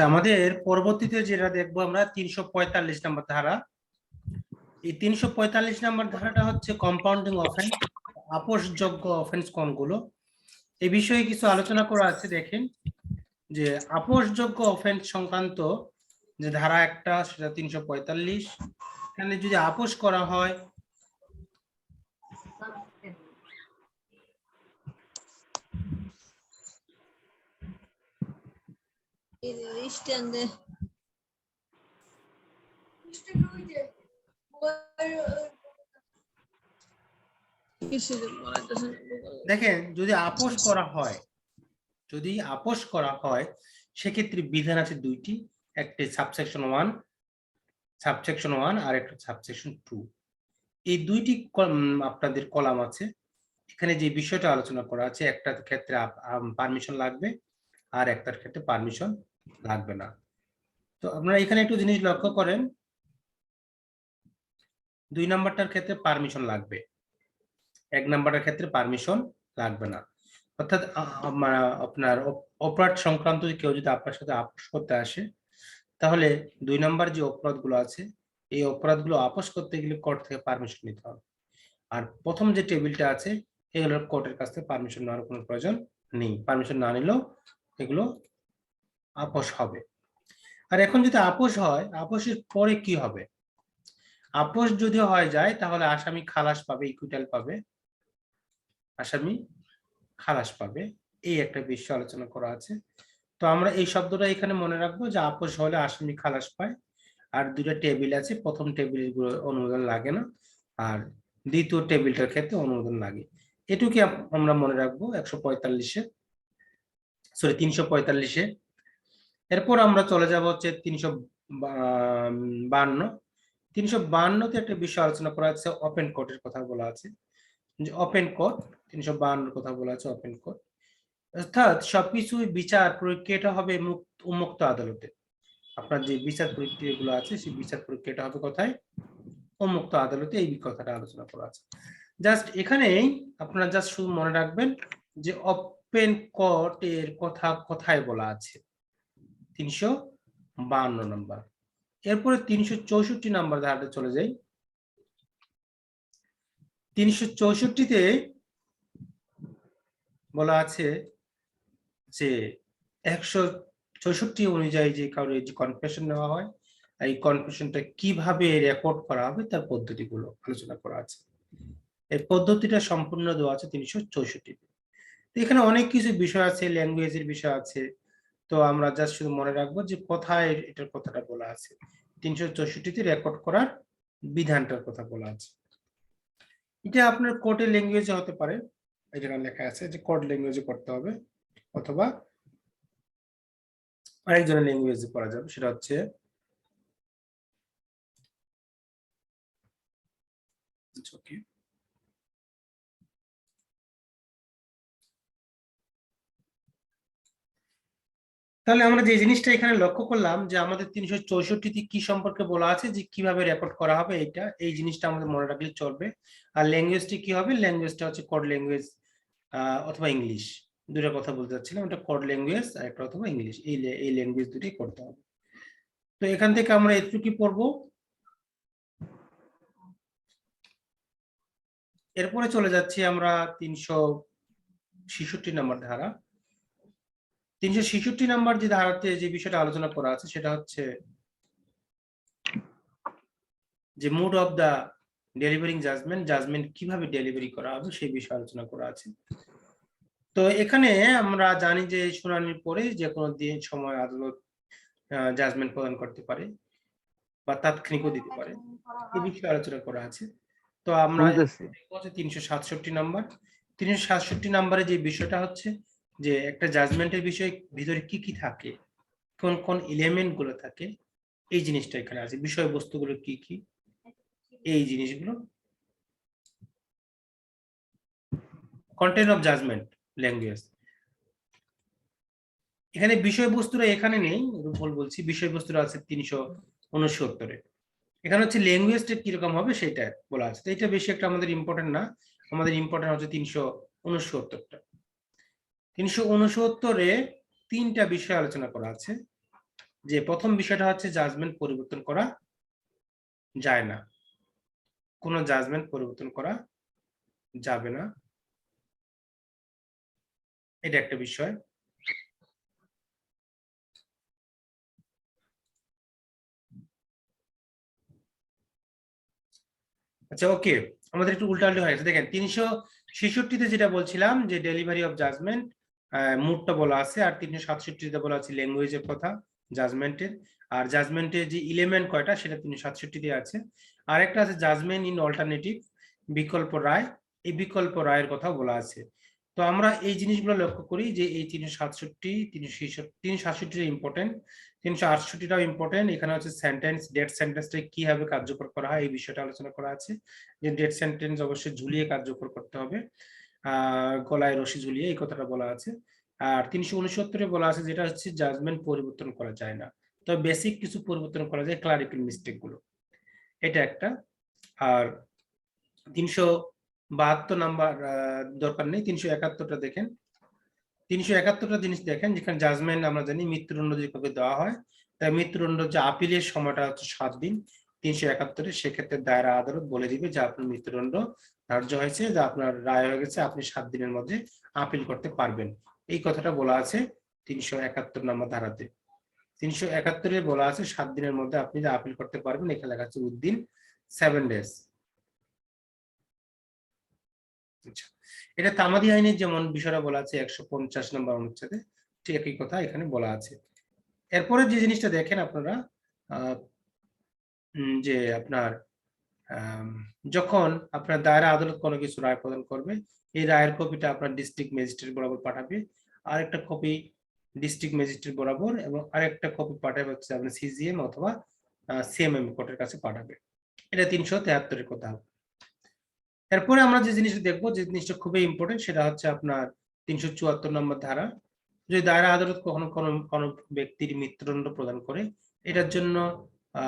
আমাদের পরবর্তীতে যেটা দেখবো আমরা 345 নম্বর ধারা। এই 345 নম্বর ধারাটা হচ্ছে কম্পাউন্ডিং অফেন্স, আপোষযোগ্য অফেন্স কোনগুলো, এই বিষয়ে কিছু আলোচনা করা আছে। দেখেন যে আপোষযোগ্য অফেন্স সংক্রান্ত যে ধারা একটা, সেটা 345। এখানে যদি আপোষ করা হয়, দেখেন যদি আপোষ করা হয়, সেক্ষেত্রে বিধান আছে দুইটি, একটি সাবসেকশন 1 আর একটা সাবসেকশন 2। এই দুইটি আপনাদের কলাম আছে। এখানে যে বিষয়টা আলোচনা করা আছে, একটার ক্ষেত্রে পারমিশন লাগবে আর একটার ক্ষেত্রে পারমিশন লাগবে না। তো আপনারা এখানে একটু জিনিস লক্ষ্য করেন, 2 নাম্বারটার ক্ষেত্রে পারমিশন লাগবে, 1 নাম্বারের ক্ষেত্রে পারমিশন লাগবে না। অর্থাৎ আপনার অপরাধ সংক্রান্ত কেউ যদি আপনার সাথে আপোষ করতে আসে, তাহলে 2 নাম্বার যে অপরাধগুলো আছে, এই অপরাধগুলো আপোষ করতে গেলে কোর্ট থেকে পারমিশন নিতে হবে। আর প্রথম যে টেবিলটা আছে, এগুলোর কোর্টের কাছ থেকে পারমিশন নেওয়ার কোনো প্রয়োজন নেই, পারমিশন না নিলেও এগুলো আপোষ হবে। আর এখন যদি আপোষ হয়, আপোষের পরে কি হবে? আপোষ যদি হয়ে যায় তাহলে আসামি খালাস পাবে, ইকুইটাল পাবে, আসামি খালাস পাবে, এই একটা বিষয় আলোচনা করা আছে। তো আমরা এই শব্দটা এখানে মনে রাখবো যে আপোষ হলে আসামি খালাস পায়। আর দুটো টেবিল আছে, প্রথম টেবিলের অনুমোদন লাগে না, আর দ্বিতীয় টেবিলটার ক্ষেত্রে অনুমোদন লাগে। এটুকু আমরা মনে রাখবো 145-এ, সরি 345-এ। এরপর আমরা চলে যাব হচ্ছে 352। 352-তে একটা বিষয় আলোচনা করা আছে, ওপেন কোর্টের কথা বলা আছে, যে ওপেন কোর্ট 352-এর কথা বলা আছে, ওপেন কোর্ট অর্থাৎ সবকিছু বিচার প্রক্রিয়াটা হবে উন্মুক্ত আদালতে। আপনার যে বিচার প্রক্রিয়াগুলো আছে, সেই বিচার প্রক্রিয়াটা হবে কোথায়? উন্মুক্ত আদালতে। এই কথাটা আলোচনা করা আছে। জাস্ট এখানেই আপনারা জাস্ট শুধু মনে রাখবেন যে ওপেন কোর্টের কথা কোথায় বলা আছে, 352 নম্বর। এরপরে 364 নম্বর ধারাতে চলে যাই। 364-তে বলা আছে যে 164 অনুযায়ী যে কারো যে কনফেশন নেওয়া হয়, এই কনফেশনটা কিভাবে রেকর্ড করা হবে তার পদ্ধতিগুলো আলোচনা করা আছে। এই পদ্ধতিটা সম্পূর্ণ দেওয়া আছে 364-তে। এখানে অনেক কিছু বিষয় আছে, ল্যাঙ্গুয়েজের বিষয় আছে। তো আমরা জাস্ট শুধু মনে রাখবো যে কোথায় এটার কথাটা বলা আছে, 364-তে রেকর্ড করার বিধানটার কথা বলা আছে। এটা আপনার কোর্টের ল্যাঙ্গুয়েজে হতে পারে, এখানে লেখা আছে যে কোর্ট ল্যাঙ্গুয়েজে করতে হবে, অথবা আরেকজনের ল্যাঙ্গুয়েজে করা যাবে, সেটা হচ্ছে তাহলে আমরা যে জিনিসটা এখানে লক্ষ্য করলাম যে আমাদের 364-তে কি সম্পর্কে বলা আছে, যে কিভাবে রেকর্ড করা হবে, এই জিনিসটা আমাদের মনে রাখলে চলবে। আর ল্যাঙ্গুয়েজটি কি হবে? ল্যাঙ্গুয়েজটা হচ্ছে কোড ল্যাঙ্গুয়েজ অথবা ইংলিশ, দুটো কথা বলতে চাচ্ছিলাম, এটা কোড ল্যাঙ্গুয়েজ আর একটা অথবা ইংলিশ, এই ল্যাঙ্গুয়েজ দুটোই করতে হবে। তো এখান থেকে আমরা এটুকুই পড়বো। এরপরে চলে যাচ্ছি আমরা 366 নম্বর ধারা। 366 নম্বর যে ধারাতে যে বিষয়টা আলোচনা করা আছে, সেটা হচ্ছে যে mood of the delivering judgment কিভাবে ডেলিভারি করা হবে সেই বিষয়ে আলোচনা করা আছে। তো এখানে আমরা জানি যে শুনানির পরে যে কোনো দিন সময় আদালত জাজমেন্ট প্রদান করতে পারে বা তাৎক্ষণিকও দিতে পারে, এই বিষয়ে আলোচনা করা আছে। তো আমরা 367 নম্বর। 367 নম্বরে যে বিষয়টা হচ্ছে যে একটা জাজমেন্টের বিষয়ে ভিতরে কি কি থাকে, কোন কোন এলিমেন্ট গুলো থাকে, এই জিনিসটা এখানে আছে, বিষয়বস্তুগুলো কি কি, এই জিনিসগুলো কন্টেন্ট অফ জাজমেন্ট ল্যাঙ্গুয়েজ। এখানে বিষয়বস্তুরা এখানে নেই, ভুল বলছি, বিষয়বস্তুরা আছে 369-এ। এখানে হচ্ছে ল্যাঙ্গুয়েজটা কিরকম হবে সেটা বলা আছে। তো এটা বেশি একটা আমাদের ইম্পর্টেন্ট না, আমাদের ইম্পর্টেন্ট হচ্ছে 369টা। 369-এ 3টা বিষয় আলোচনা করা আছে। যে প্রথম বিষয়টা হচ্ছে জাজমেন্ট পরিবর্তন করা যায় না, কোনো জাজমেন্ট পরিবর্তন করা যাবে না, এটা একটা বিষয়। আচ্ছা ওকে, আমাদের একটু উল্টাপাল্টা হয়ে গেছে। দেখেন 366তে যেটা বলছিলাম যে ডেলিভারি অফ জাজমেন্ট মুডটা বলা আছে, আর 367তে বলা আছে ল্যাঙ্গুয়েজের কথা জাজমেন্টের, আর জাজমেন্টের যে এলিমেন্ট কয়টা সেটা 367তে আছে। আর একটা আছে জাজমেন্ট ইন অল্টারনেটিভ, বিকল্প রায়, এই বিকল্প রায়ের কথা বলা আছে। তো আমরা এই জিনিসগুলো লক্ষ্য করি যে এই 367, 367 ইম্পর্টেন্ট, 368টাও ইম্পর্টেন্ট। এখানে হচ্ছে সেন্টেন্স, ডেট সেন্টেন্সটা কিভাবে কার্যকর করা হয় এই বিষয়টা আলোচনা করা আছে, যে ডেট সেন্টেন্স অবশ্যই ঝুলিয়ে কার্যকর করতে হবে, গলায় রশি ঝুলিয়ে, এই কথাটা বলা আছে। আর 369-এ বলা আছে যেটা হচ্ছে জাজমেন্ট পরিবর্তন করা যায় না, তো বেসিক কিছু পরিবর্তন করা যায়, ক্লারিক্যাল মিস্টেক গুলো, এটা একটা। আর 372 নাম্বার দরকার নেই, 371টা দেখেন। 371টা জিনিস দেখেন, যেখানে জাজমেন্ট আমরা জানি মৃত্যুদণ্ড যেভাবে দেওয়া হয়, তাই মৃত্যুদণ্ড যে আপিলের সময়টা হচ্ছে 7 দিন। 371-এ সেক্ষেত্রে দায়রা আদালত বলে দিবে যে আপনার মৃত্যুদণ্ড ধার্য হয়েছে, যে আপনার রায় হয়ে গেছে, আপনি 7 দিনের মধ্যে আপিল করতে পারবেন, এই কথাটা বলা আছে 371 নম্বর ধারাতে। 371-এ বলা আছে 7 দিনের মধ্যে আপনি যে আপিল করতে পারবেন, এখানে লেখা আছে উইদিন 7 ডেজ। আচ্ছা, এটা তামাদি আইনের যেমন বিষয়টা বলা আছে 150 নম্বর অনুচ্ছেদে, ঠিক একই কথা এখানে বলা আছে। এরপরে যে জিনিসটা দেখেন আপনারা, যে আপনার যখন আপনার দায়রা আদালত কোনো কিছু রায় প্রদান করবে, এই রায়ের কপিটা আপনার ডিস্ট্রিক্ট ম্যাজিস্ট্রেট বরাবর পাঠাবে, আরেকটা কপি ডিস্ট্রিক্ট ম্যাজিস্ট্রেট বরাবর, এবং আরেকটা কপি পাঠাবে হচ্ছে আপনার সিজিএম অথবা সিএমএম কোর্টের কাছে পাঠাবে। এটা 373-এর কথা। এরপরে আমরা যে জিনিসটা দেখবো, যে জিনিসটা খুবই ইম্পর্টেন্ট, সেটা হচ্ছে আপনার 374 নম্বর ধারা। যদি দায়রা আদালত কখনো কোনো ব্যক্তির মৃত্যুদণ্ড প্রদান করে, এটার জন্য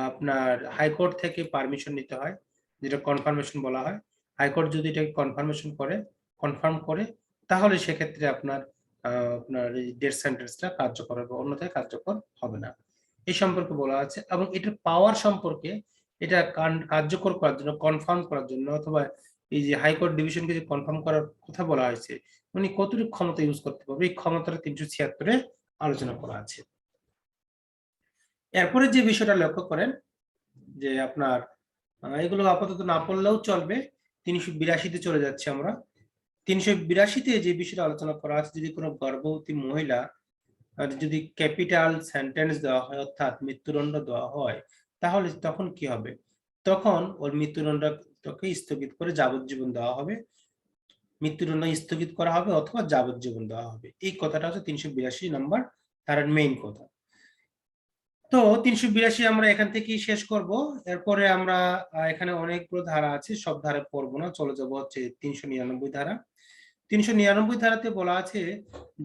আপনার হাইকোর্ট থেকে পারমিশন নিতে হয়, যেটা কনফার্মেশন বলা হয়। হাইকোর্ট যদি এটাকে কনফার্ম করে, তাহলে সেক্ষেত্রে আপনার এই ডেথ সেন্টেন্সটা কার্যকর হবে, অন্যথায় কার্যকর হবে না, এই সম্পর্কে বলা আছে। এবং এটার পাওয়ার সম্পর্কে, এটা কার্যকর করার জন্য, কনফার্ম করার জন্য, অথবা এই যে হাইকোর্ট ডিভিশনকে যে কনফার্ম করার কথা বলা হয়েছে, উনি কতটুকু ক্ষমতা ইউজ করতে পারবে, এই ক্ষমতাটা 376-এ আলোচনা করা আছে। এরপরে যে বিষয়টা লক্ষ্য করেন, যে আপনার এগুলো আপাতত না পড়লেও চলবে, 382-তে চলে যাচ্ছে আমরা। 382-তে যে বিষয়টা আলোচনা করা আছে, যদি কোনো গর্ভবতী মহিলা যদি ক্যাপিটাল সেন্টেন্স দেওয়া হয়, অর্থাৎ মৃত্যুদণ্ড দেওয়া হয়, তাহলে তখন কি হবে? তখন ওর মৃত্যুদণ্ডকে স্থগিত করে যাবজ্জীবন দেওয়া হবে, মৃত্যুদণ্ড স্থগিত করা হবে, অথবা যাবজ্জীবন দেওয়া হবে। এই কথাটা হচ্ছে 382 নম্বর তার মেইন কথা। তো 382 আমরা এখান থেকেই শেষ করব। এরপরে আমরা এখানে অনেকগুলো ধারা আছে, সব ধারা পড়বো না, চলে যাবো হচ্ছে 399 ধারা। 399 ধারাতে বলা আছে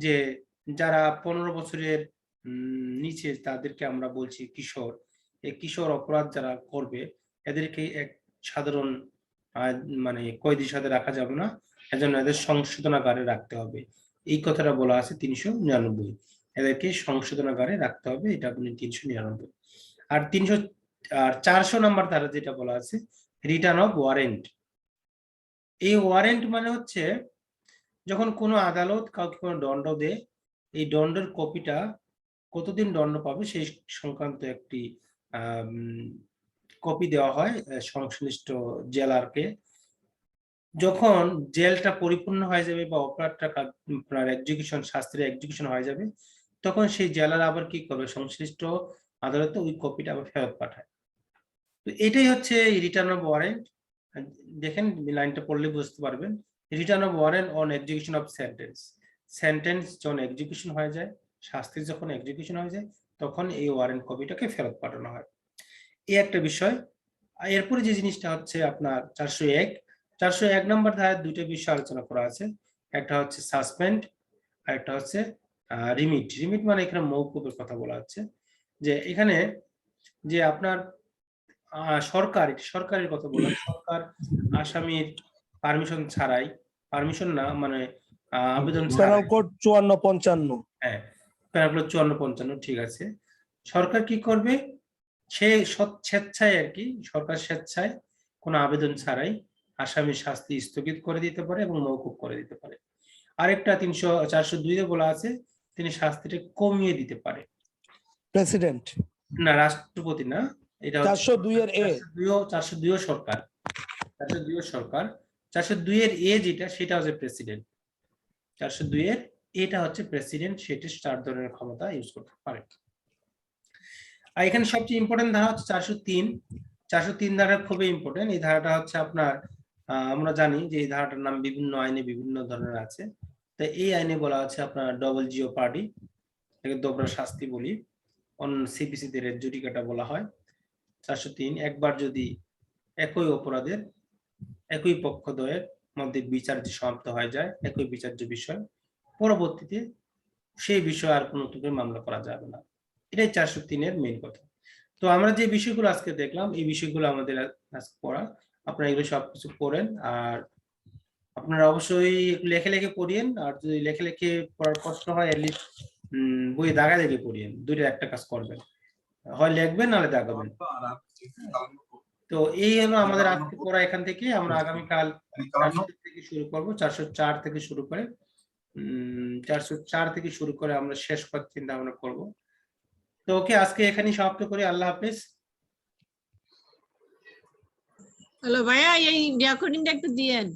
যে যারা 15 বছরের নিচে, তাদেরকে আমরা বলছি কিশোর। এই কিশোর অপরাধ যারা করবে, এদেরকে এক সাধারণ মানে কয়েদির সাথে রাখা যাবে না, এজন্য এদের সংশোধনাগারে রাখতে হবে, এই কথাটা বলা আছে 399। এদেরকে সংশোধনাগারে রাখতে হবে, এটা আপনি 399। আর 400 নম্বর ধারা যেটা বলা আছে রিটার্ন অফ ওয়ারেন্ট। এই ওয়ারেন্ট মানে হচ্ছে যখন কোনো আদালত কাউকে কোনো দণ্ড দেয়, এই দণ্ডের কপিটা, কতদিন দণ্ড পাবে সেই সংক্রান্ত একটি কপি দেওয়া হয় সংশ্লিষ্ট জেলারকে। যখন জেলটা পরিপূর্ণ হয়ে যাবে বা অপরাধটা আপনার এক্সিকিউশন, শাস্তির এক্সিকিউশন হয়ে যাবে, তখন সেই জেলার আবার কি করবে, সংশ্লিষ্ট আদালতে ওই কপিটা আবার ফেরত পাঠায়। তো এটাই হচ্ছে রিটার্ন অফ ওয়ারেন্ট। দেখেন লাইনটা পড়লে বুঝতে পারবেন, return of warrant on execution of sentence. Sentence যখন এক্সিকিউশন হয়ে যায়, শাস্তি যখন এক্সিকিউশন হয়ে যায়, তখন এই ওয়ারেন্ট কপিটাকে ফেরত পাঠানো হয়, এই একটা বিষয়। এরপরে যে জিনিসটা হচ্ছে আপনার 401 নম্বর ধারায় দুইটা বিষয় আলোচনা করা আছে, একটা হচ্ছে সাসপেন্ড, আর একটা হচ্ছে রিমিট। রিমিট মানে এখানে মওকুফের কথা বলা হচ্ছে, যে এখানে যে আপনার সরকারের কথা বলা, সরকার আসামির পারমিশন ছাড়াই, পারমিশন না মানে আবেদন ছাড়াই, কোড 5455, হ্যাঁ প্যারাগ্রাফ 54-55 ঠিক আছে, সরকার কি করবে, সে স্বেচ্ছায় আর কি, সরকার স্বেচ্ছায় কোনো আবেদন ছাড়াই আসামির শাস্তি স্থগিত করে দিতে পারে এবং মওকুফ করে দিতে পারে। আরেকটা 402 বলা আছে তিনি শাস্তিটা কমিয়ে দিতে পারে। প্রেসিডেন্ট না, রাষ্ট্রপতি না, এটা 402 এর এ 402 সরকার, 402 সরকার, 402 এর এ যেটা সেটা হচ্ছে প্রেসিডেন্ট, 402 এর এটা হচ্ছে প্রেসিডেন্ট, সেটা 4 ধরনের ক্ষমতা ইউজ করতে পারে। আর এখানে সবচেয়ে ইম্পর্টেন্ট ধারা হচ্ছে 403। 403 ধারা খুবই ইম্পর্টেন্ট। এই ধারাটা হচ্ছে আপনার আমরা জানি যে এই ধারাটার নাম বিভিন্ন আইনে বিভিন্ন ধরনের আছে। তো এই আইনে বলা আছে আপনার ডবল জিওপার্ডি, এটাকে দোবরা শাস্তি বলি, অন সিপিসি তে রেড জুডিকাটা বলা হয়। 403 একবার যদি একই অপরাধের একই পক্ষদ্বয়ের মধ্যে বিচার যে সমাপ্ত হয়ে যায়, একই বিচার্য বিষয়, পরবর্তীতে সেই বিষয়ে আর কোনো নতুন মামলা করা যাবে না। এটাই 403 এর মেইন কথা। তো আমরা যে বিষয়গুলো আজকে দেখলাম এই বিষয়গুলো আমাদের আজকে পড়া, আপনারা এগুলো সবকিছু পড়েন। আর আপনারা অবশ্যই লেখে লেখে পড়িয়েন, আর যদি লেখে লেখে পড়ার কষ্ট হয় এটলিস্ট বই দাগা দেখে পড়িয়েন, দুইটা একটা কাজ করবেন, হয় লিখবেন নাহলে দাগাবেন। তো এই হলো আমাদের আজকে পড়া। এখান থেকে আমরা আগামীকাল 400 থেকে শুরু করব, 404 থেকে শুরু করে 404 থেকে শুরু করে আমরা শেষ করার চিন্তা ভাবনা করব। তো ওকে, আজকে এখানেই সমাপ্ত করি। আল্লাহ হাফেজ। হ্যালো ভাইয়া, এই রেকর্ডিংটা একটু দিয়েন।